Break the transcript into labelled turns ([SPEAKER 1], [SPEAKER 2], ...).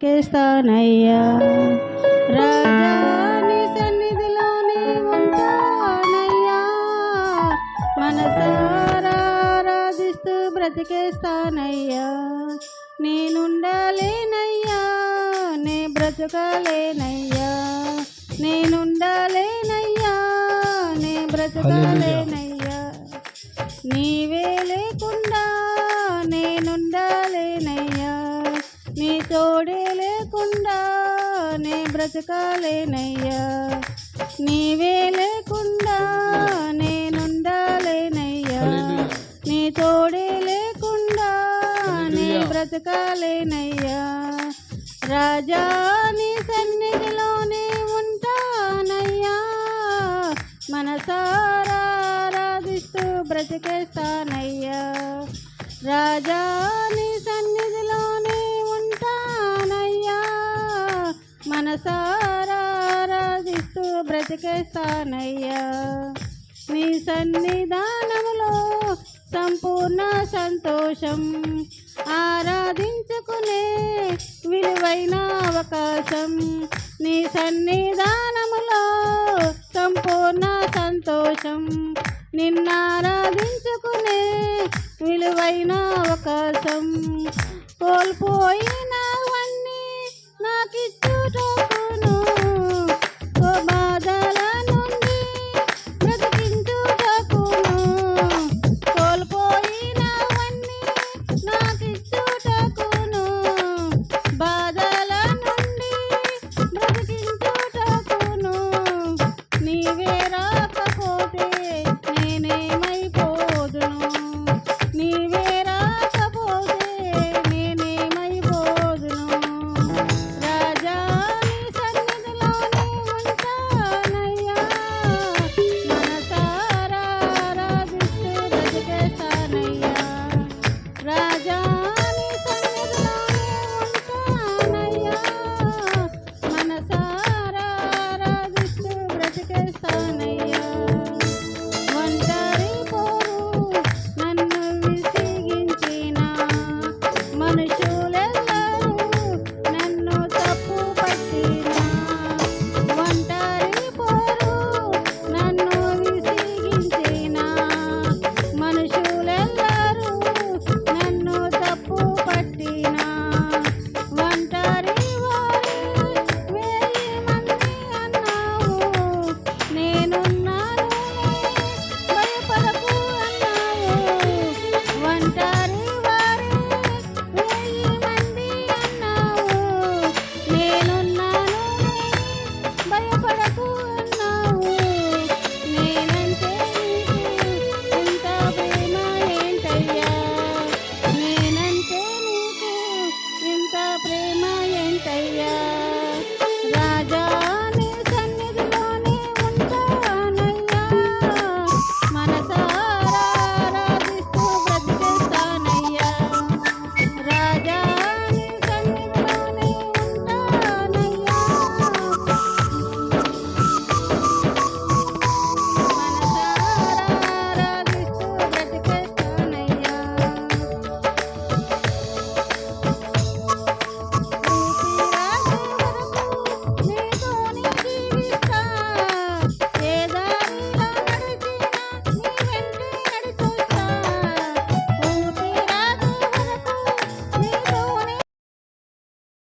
[SPEAKER 1] కేస్తానయ్యా రాజా నీ సన్నిధిలోనే ఉంటానయ్యా మనసారా ఆరాధిస్తూ బ్రతికేస్తానయ్యా నేనుండాలేనయ్యా నే బ్రతకలేనయ్యా నేనుండాలేనయ్యా నే బ్రతకలేనయ్యా నీవే లేకుండా నేనుండాలేనయ్యా నీ తోడే లేకుండా నే బ్రతకాలేనయ్యా నీవే లేకుండా నేనుండాలేనయ్యా నీ తోడే లేకుండా నే బ్రతకాలేనయ్యా రాజా నీ సన్నిధిలోనే ఉంటానయ్యా మనసారా ఆరాధిస్తూ బ్రతికేస్తానయ్యా రాజా నీ సన్నిధిలోనే ఉంటానయ్యా మనసారా ఆరాధిస్తూ బ్రతికేస్తానయ్యా నీ సన్నిధానములో సంపూర్ణ సంతోషం ఆరాధించుకునే విలువైన అవకాశం నీ సన్నిధానం